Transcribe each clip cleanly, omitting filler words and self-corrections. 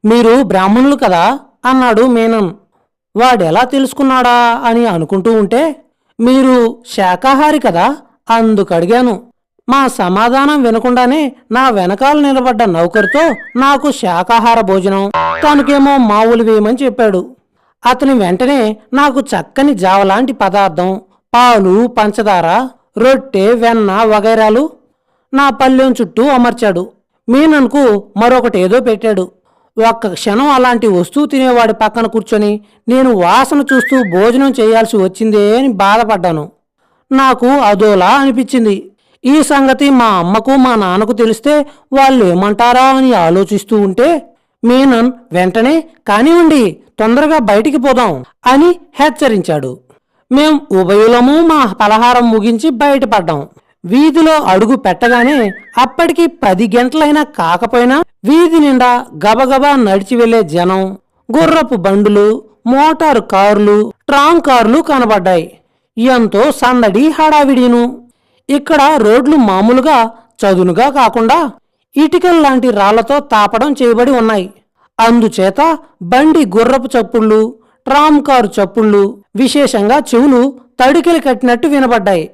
మీరు బ్రాహ్మణులు కదా అన్నాడు మీనన్. వాడెలా తెలుసుకున్నాడా అని అనుకుంటూ ఉంటే, మీరు శాకాహారి కదా అందుకడిగాను. మా సమాధానం వినకుండానే నా వెనకాల నిలబడ్డ నౌకరుతో నాకు శాకాహార భోజనం, తనకేమో మావులు వేయమని చెప్పాడు. అతని వెంటనే నాకు చక్కని జావలాంటి పదార్థం, పాలు, పంచదార, రొట్టె, వెన్న వగైరాలు నా పళ్ళెం చుట్టూ అమర్చాడు. మీనన్కు మరొకటేదో పెట్టాడు. ఒక్క క్షణం అలాంటి వస్తువు తినేవాడి పక్కన కూర్చొని నేను వాసన చూస్తూ భోజనం చేయాల్సి వచ్చిందే అని బాధపడ్డాను. నాకు అదోలా అనిపించింది. ఈ సంగతి మా అమ్మకు మా నాన్నకు తెలిస్తే వాళ్ళు ఏమంటారా అని ఆలోచిస్తూ ఉంటే మీనన్ వెంటనే కానివ్వండి, తొందరగా బయటికి పోదాం అని హెచ్చరించాడు. మేం ఉభయులము మా పలహారం ముగించి బయటపడ్డాం. వీధిలో అడుగు పెట్టగానే అప్పటికి 10 గంటలైనా కాకపోయినా వీధి నిండా గబగబా నడిచి వెళ్లే జనం, గుర్రపు బండులు, మోటారు కార్లు, ట్రామ్ కార్లు కనబడ్డాయి. ఎంతో సందడి హడావిడిను. ఇక్కడ రోడ్లు మామూలుగా చదునుగా కాకుండా ఇటుకల్లాంటి రాళ్లతో తాపడం చేయబడి ఉన్నాయి. అందుచేత బండి గుర్రపు చప్పుళ్ళు, ట్రామ్ కారు చప్పుళ్ళు విశేషంగా చెవులు తడికెలు కట్టినట్టు వినబడ్డాయి.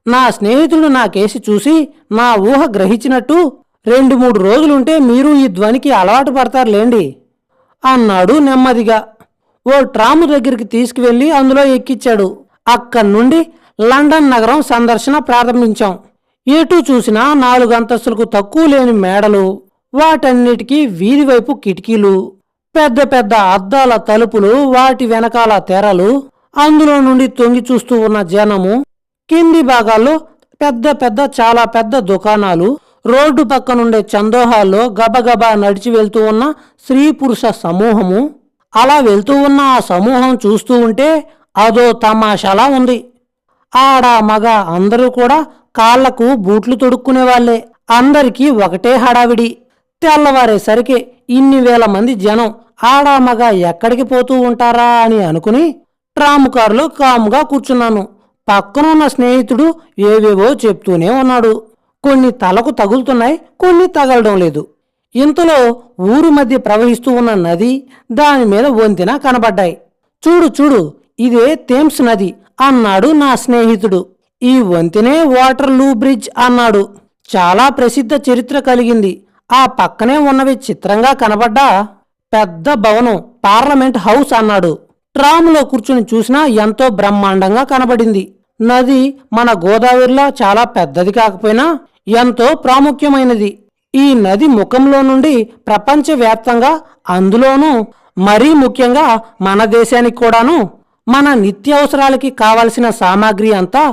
నా స్నేహితుడు నాకేసి చూసి నా ఊహ గ్రహించినట్టు 2-3 రోజులుంటే మీరు ఈ ధ్వనికి అలవాటు పడతారులేండి అన్నాడు నెమ్మదిగా. ఓ ట్రాము దగ్గరికి తీసుకువెళ్లి అందులో ఎక్కించాడు. అక్కడి నుండి లండన్ నగరం సందర్శన ప్రారంభించాం. ఎటు చూసినా 4 అంతస్తులకు తక్కువ లేని మేడలు, వాటన్నిటికీ వీధి వైపు కిటికీలు, పెద్ద పెద్ద అద్దాల తలుపులు, వాటి వెనకాల తెరలు, అందులో నుండి తొంగి చూస్తూ ఉన్న జనము, కింది భాగాల్లో పెద్ద పెద్ద చాలా పెద్ద దుకాణాలు, రోడ్డు పక్కనుండే చందోహాల్లో గబగబా నడిచి వెళ్తూ ఉన్న స్త్రీ పురుష సమూహము. అలా వెళ్తూ ఉన్న ఆ సమూహం చూస్తూ ఉంటే అదో తమాషాలా ఉంది. ఆడ మగ అందరూ కూడా కాళ్లకు బూట్లు తొడుక్కునేవాళ్లే. అందరికీ ఒకటే హడావిడి. తెల్లవారేసరికి ఇన్ని వేల మంది జనం ఆడా మగ ఎక్కడికి పోతూ ఉంటారా అని అనుకుని ట్రాము కారులో కాముగా కూర్చున్నాను. పక్కనున్న స్నేహితుడు ఏవేవో చెప్తూనే ఉన్నాడు. కొన్ని తలకు తగులుతున్నాయి, కొన్ని తగలడం లేదు. ఇంతలో ఊరు మధ్య ప్రవహిస్తూ ఉన్న నది, దాని మీద వంతెన కనబడ్డాయి. చూడు చూడు, ఇదే థేమ్స్ నది అన్నాడు నా స్నేహితుడు. ఈ వంతెనే వాటర్లూ బ్రిడ్జ్ అన్నాడు. చాలా ప్రసిద్ధ చరిత్ర కలిగింది. ఆ పక్కనే ఉన్నవి చిత్రంగా కనబడ్డా పెద్ద భవనం పార్లమెంట్ హౌస్ అన్నాడు. ట్రాములో కూర్చుని చూసినా ఎంతో బ్రహ్మాండంగా కనబడింది. నది మన గోదావరిలో చాలా పెద్దది కాకపోయినా ఎంతో ప్రాముఖ్యమైనది. ఈ నది ముఖంలో నుండి ప్రపంచవ్యాప్తంగా, అందులోనూ మరీ ముఖ్యంగా మన దేశానికి కూడాను మన నిత్యావసరాలకి కావలసిన సామాగ్రి అంతా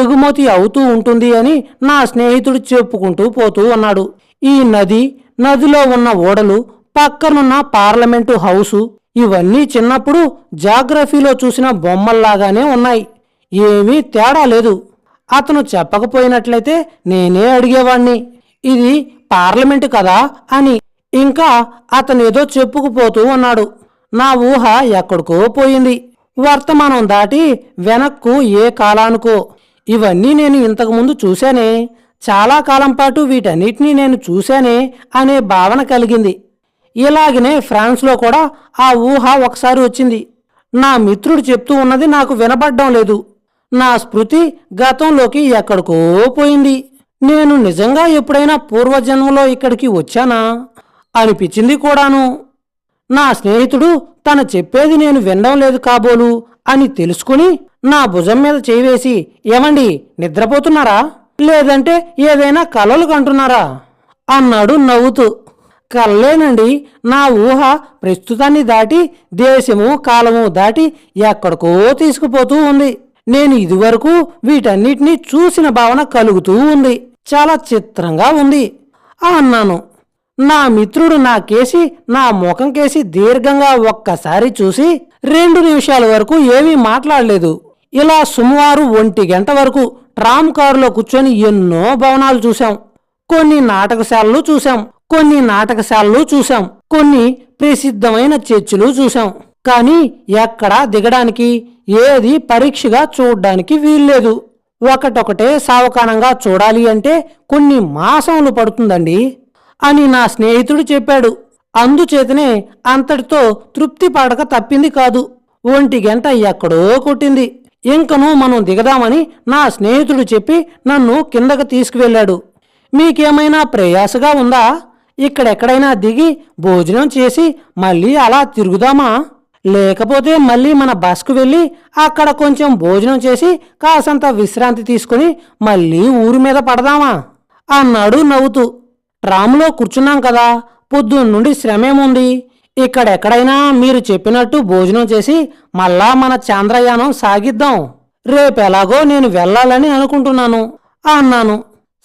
ఎగుమతి అవుతూ ఉంటుంది అని నా స్నేహితుడు చెప్పుకుంటూ పోతూ ఉన్నాడు. ఈ నదిలో ఉన్న ఓడలు, పక్కనున్న పార్లమెంటు హౌసు ఇవన్నీ చిన్నప్పుడు జాగ్రఫీలో చూసిన బొమ్మల్లాగానే ఉన్నాయి. ఏమీ తేడా లేదు. అతను చెప్పకపోయినట్లయితే నేనే అడిగేవాణ్ణి, ఇది పార్లమెంటు కదా అని. ఇంకా అతనేదో చెప్పుకుపోతూ ఉన్నాడు. నా ఊహ ఎక్కడికో పోయింది. వర్తమానం దాటి వెనక్కు ఏ కాలానికో. ఇవన్నీ నేను ఇంతకుముందు చూశానే, చాలా కాలం పాటు వీటన్నిటినీ నేను చూశానే అనే భావన కలిగింది. ఇలాగనే ఫ్రాన్స్లో కూడా ఆ ఊహ ఒకసారి వచ్చింది. నా మిత్రుడు చెప్తూ ఉన్నది నాకు వినబడ్డం లేదు. నా స్మృతి గతంలోకి ఎక్కడికో పోయింది. నేను నిజంగా ఎప్పుడైనా పూర్వజన్మలో ఇక్కడికి వచ్చానా అనిపించింది కూడాను. నా స్నేహితుడు తను చెప్పేది నేను వినడం లేదు కాబోలు అని తెలుసుకుని నా భుజం మీద చేయివేసి, ఏమండి నిద్రపోతున్నారా, లేదంటే ఏదైనా కలలు కంటున్నారా అన్నాడు నవ్వుతూ. కల్లేనండి, నా ఊహ ప్రస్తుతాన్ని దాటి దేశము కాలము దాటి ఎక్కడికో తీసుకుపోతూ ఉంది. నేను ఇదివరకు వీటన్నిటినీ చూసిన భావన కలుగుతూ ఉంది. చాలా చిత్రంగా ఉంది అన్నాను. నా మిత్రుడు నాకేసి, నా ముఖం కేసి దీర్ఘంగా ఒక్కసారి చూసి 2 నిమిషాల వరకు ఏమీ మాట్లాడలేదు. ఇలా సుమారు 1 గంట వరకు ట్రామ్ కారులో కూర్చొని ఎన్నో భవనాలు చూశాం. కొన్ని నాటకశాలలు చూశాం. కొన్ని ప్రసిద్ధమైన చర్చిలు చూశాం. కానీ ఎక్కడా దిగడానికి, ఏది పరీక్షగా చూడ్డానికి వీల్లేదు. ఒకటొకటే సావకానంగా చూడాలి అంటే కొన్ని మాసములు పడుతుందండి అని నా స్నేహితుడు చెప్పాడు. అందుచేతనే అంతటితో తృప్తి పడక తప్పింది కాదు. 1 గంట ఎక్కడో కొట్టింది. ఇంకను మనం దిగదామని నా స్నేహితుడు చెప్పి నన్ను కిందకు తీసుకువెళ్ళాడు. మీకేమైనా ప్రయాసగా ఉందా? ఇక్కడెక్కడైనా దిగి భోజనం చేసి మళ్ళీ అలా తిరుగుదామా? లేకపోతే మళ్ళీ మన బస్కు వెళ్ళి అక్కడ కొంచెం భోజనం చేసి కాసంత విశ్రాంతి తీసుకుని మళ్ళీ ఊరి మీద పడదామా అన్నాడు నవ్వుతూ. ట్రాములో కూర్చున్నాం కదా, పొద్దున్నుండి శ్రమేముంది? ఇక్కడెక్కడైనా మీరు చెప్పినట్టు భోజనం చేసి మళ్ళా మన చాంద్రయానం సాగిద్దాం. రేపెలాగో నేను వెళ్ళాలని అనుకుంటున్నాను అన్నాను.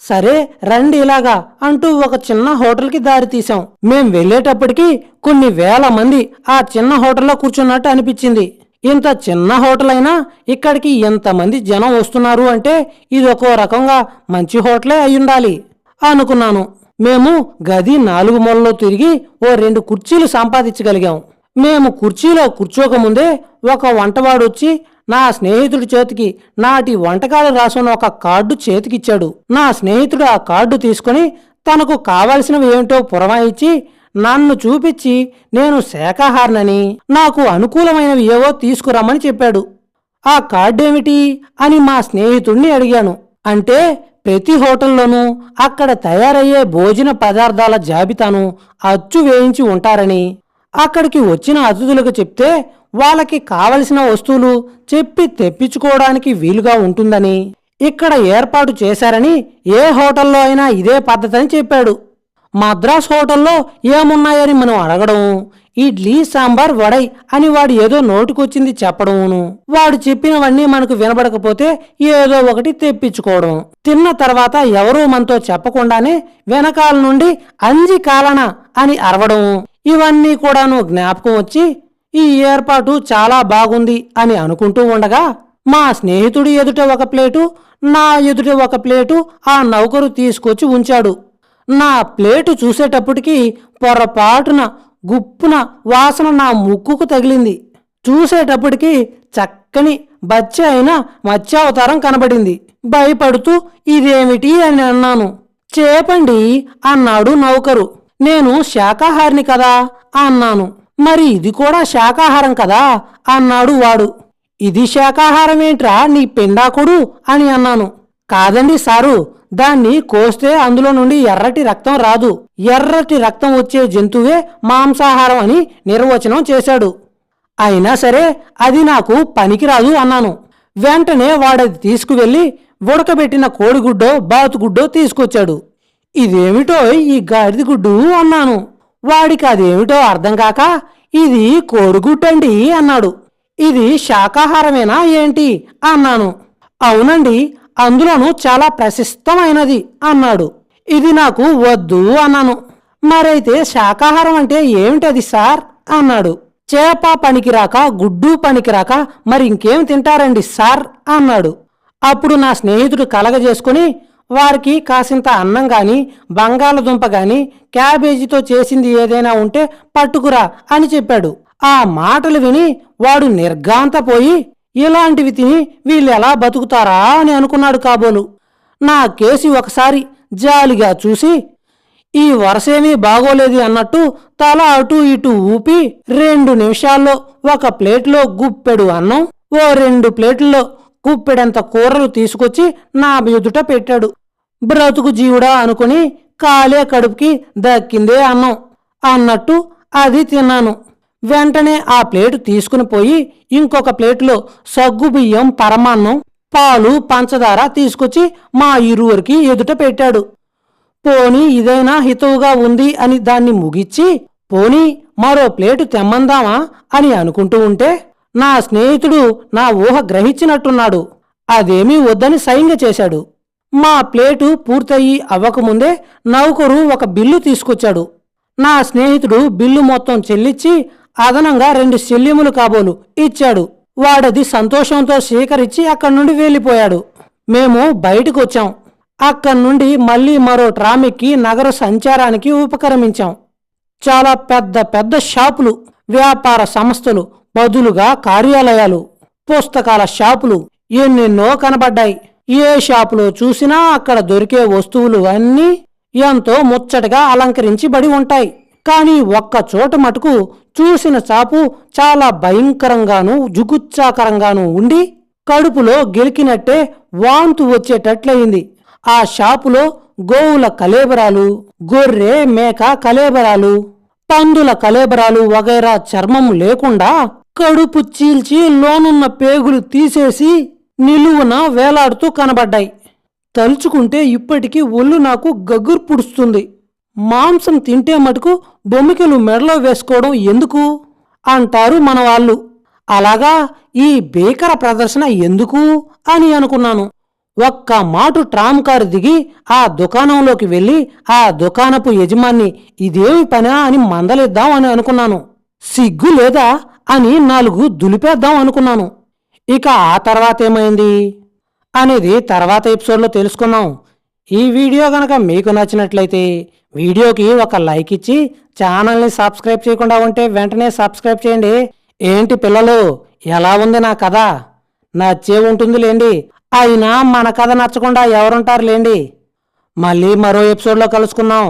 సరే రండి ఇలాగా అంటూ ఒక చిన్న హోటల్కి దారి తీశాం. మేం వెళ్ళేటప్పటికి కొన్ని వేల మంది ఆ చిన్న హోటల్లో కూర్చున్నట్టు అనిపించింది. ఇంత చిన్న హోటల్ అయినా ఇక్కడికి ఎంతమంది జనం వస్తున్నారు అంటే ఇదొకో రకంగా మంచి హోటలే అయ్యుండాలి అనుకున్నాను. మేము గది 4 మూలలో తిరిగి ఓ 2 కుర్చీలు సంపాదించగలిగాం. మేము కుర్చీలో కూర్చోకముందే ఒక వంటవాడొచ్చి నా స్నేహితుడి చేతికి నాటి వంటకాలు రాసున్న ఒక కార్డు చేతికిచ్చాడు. నా స్నేహితుడు ఆ కార్డు తీసుకుని తనకు కావలసినవి ఏమిటో పురమాయించి నన్ను చూపించి నేను శాకాహారనని నాకు అనుకూలమైనవి ఏవో తీసుకురమ్మని చెప్పాడు. ఆ కార్డేమిటి అని మా స్నేహితుడిని అడిగాను. అంటే ప్రతి హోటల్లోనూ అక్కడ తయారయ్యే భోజన పదార్థాల జాబితాను అచ్చు వేయించి ఉంటారని, అక్కడికి వచ్చిన అతిథులకు చెప్తే వాళ్ళకి కావలసిన వస్తువులు చెప్పి తెప్పించుకోవడానికి వీలుగా ఉంటుందని ఇక్కడ ఏర్పాటు చేశారని ఏ హోటల్లో అయినా ఇదే పద్ధతని చెప్పాడు. మద్రాస్ హోటల్లో ఏమున్నాయని మనం అడగడం, ఇడ్లీ సాంబార్ వడై అని వాడు ఏదో నోటికొచ్చింది చెప్పడమును, వాడు చెప్పినవన్నీ మనకు వినబడకపోతే ఏదో ఒకటి తెప్పించుకోవడం, తిన్న తర్వాత ఎవరూ మనతో చెప్పకుండానే వెనకాల నుండి అంజి కాలన అని అరవడం, ఇవన్నీ కూడాను జ్ఞాపకం వచ్చి ఈ ఏర్పాటు చాలా బాగుంది అని అనుకుంటూ ఉండగా మా స్నేహితుడి ఎదుట ఒక ప్లేటు, నా ఎదుట ఒక ప్లేటు ఆ నౌకరు తీసుకొచ్చి ఉంచాడు. నా ప్లేటు చూసేటప్పటికి పొరపాటున గుప్పున వాసన నా ముక్కుకు తగిలింది. చూసేటప్పటికి చక్కని బచ్చ అయిన మత్స్యావతారం కనబడింది. భయపడుతూ ఇదేమిటి అని అన్నాను. చేపండి అన్నాడు నౌకరు. నేను శాకాహారిని కదా అన్నాను. మరి ఇది కూడా శాకాహారం కదా అన్నాడు వాడు. ఇది శాకాహారమేంట్రా నీ పిండాకుడు అని అన్నాను. కాదండి సారు, దాన్ని కోస్తే అందులో నుండి ఎర్రటి రక్తం రాదు, ఎర్రటి రక్తం వచ్చే జంతువే మాంసాహారం అని నిర్వచనం చేశాడు. అయినా సరే అది నాకు పనికిరాదు అన్నాను. వెంటనే వాడది తీసుకువెళ్ళి ఉడకబెట్టిన కోడిగుడ్డో బాతుగుడ్డో తీసుకొచ్చాడు. ఇదేమిటో ఈ గాడిద గుడ్డు అన్నాను. వాడికి అదేమిటో అర్థం కాక ఇది కోడిగుడ్డండి అన్నాడు. ఇది శాకాహారమేనా ఏంటి అన్నాను. అవునండి, అందులోనూ చాలా ప్రశస్తమైనది అన్నాడు. ఇది నాకు వద్దు అన్నాను. మరైతే శాకాహారం అంటే ఏమిటది సార్ అన్నాడు. చేప పనికిరాక గుడ్డు పనికిరాక మరి ఇంకేం తింటారండి సార్ అన్నాడు. అప్పుడు నా స్నేహితుడు కలగజేసుకుని వారికి కాసింత అన్నం గాని బంగాళదుంప గాని క్యాబేజీతో చేసింది ఏదైనా ఉంటే పట్టుకురా అని చెప్పాడు. ఆ మాటలు విని వాడు నిర్ఘాంతపోయి ఇలాంటివి తిని వీళ్ళెలా బతుకుతారా అని అనుకున్నాడు కాబోలు. నా కేసి ఒకసారి జాలిగా చూసి ఈ వరసేమీ బాగోలేదు అన్నట్టు తల అటూ ఇటూ ఊపి 2 నిమిషాల్లో ఒక ప్లేట్లో గుప్పెడు అన్నం, ఓ 2 ప్లేట్లలో గుప్పెడంత కూరలు తీసుకొచ్చి నా ఎదుట పెట్టాడు. బ్రతుకు జీవుడా అనుకుని కాలే కడుపుకి దక్కిందే అన్నం అన్నట్టు అది తిన్నాను. వెంటనే ఆ ప్లేటు తీసుకుని పోయి ఇంకొక ప్లేటులో సగ్గుబియ్యం పరమాన్నం, పాలు, పంచదార తీసుకొచ్చి మా ఇరువురికి ఎదుట పెట్టాడు. పోనీ ఇదైనా హితవుగా ఉంది అని దాన్ని ముగిచ్చి పోనీ మరో ప్లేటు తెమ్మందామా అని అనుకుంటూ ఉంటే నా స్నేహితుడు నా ఊహ గ్రహించినట్టున్నాడు. అదేమీ వద్దని సైంగ చేశాడు. మా ప్లేటు పూర్తయి అవ్వకముందే నౌకరు ఒక బిల్లు తీసుకొచ్చాడు. నా స్నేహితుడు బిల్లు మొత్తం చెల్లించి అదనంగా 2 శల్యములు కాబోలు ఇచ్చాడు. వాడది సంతోషంతో స్వీకరించి అక్కడి నుండి వెళ్ళిపోయాడు. మేము బయటకు వచ్చాం. అక్కడి నుండి మళ్ళీ మరో ట్రామెక్కి నగర సంచారానికి ఉపక్రమించాం. చాలా పెద్ద పెద్ద షాపులు, వ్యాపార సంస్థలు, బదులుగా కార్యాలయాలు, పుస్తకాల షాపులు ఎన్నెన్నో కనబడ్డాయి. ఏ షాపులో చూసినా అక్కడ దొరికే వస్తువులు అన్నీ ఎంతో ముచ్చటగా అలంకరించబడి ఉంటాయి. కానీ ఒక్క చోట మటుకు చూసిన చాపు చాలా భయంకరంగాను జుగుత్సాకరంగాను ఉండి కడుపులో గెలికినట్టే వాంతు వచ్చేటట్లయింది. ఆ షాపులో గోవుల కలేబరాలు, గొర్రె మేక కలేబరాలు, పందుల కలేబరాలు వగైరా చర్మం లేకుండా కడుపు చీల్చి లోనున్న పేగులు తీసేసి నిలువున వేలాడుతూ కనబడ్డాయి. తలుచుకుంటే ఇప్పటికీ ఒళ్ళు నాకు గగ్గురు పుడుస్తుంది. మాంసం తింటే మటుకు బొమ్మికలు మెడలో వేసుకోవడం ఎందుకు అంటారు మన వాళ్ళు. అలాగా ఈ భీకర ప్రదర్శన ఎందుకు అని అనుకున్నాను. ఒక్క మాటు ట్రామ్ కారు దిగి ఆ దుకాణంలోకి వెళ్ళి ఆ దుకాణపు యజమాన్ని ఇదేమి పనా అని మందలిద్దాం అని అనుకున్నాను. సిగ్గు లేదా అని 4 దులిపేద్దాం అనుకున్నాను. ఇక ఆ తర్వాత ఏమైంది అనేది తర్వాత ఎపిసోడ్లో తెలుసుకుందాం. ఈ వీడియో గనక మీకు నచ్చినట్లయితే వీడియోకి ఒక లైక్ ఇచ్చి ఛానల్ని సబ్స్క్రైబ్ చేయకుండా ఉంటే వెంటనే సబ్స్క్రైబ్ చేయండి. ఏంటి పిల్లలు, ఎలా ఉంది నా కథ? నచ్చే ఉంటుంది లేండి. అయినా మన కథ నచ్చకుండా ఎవరుంటారు లేండి. మళ్ళీ మరో ఎపిసోడ్లో కలుసుకుందాం.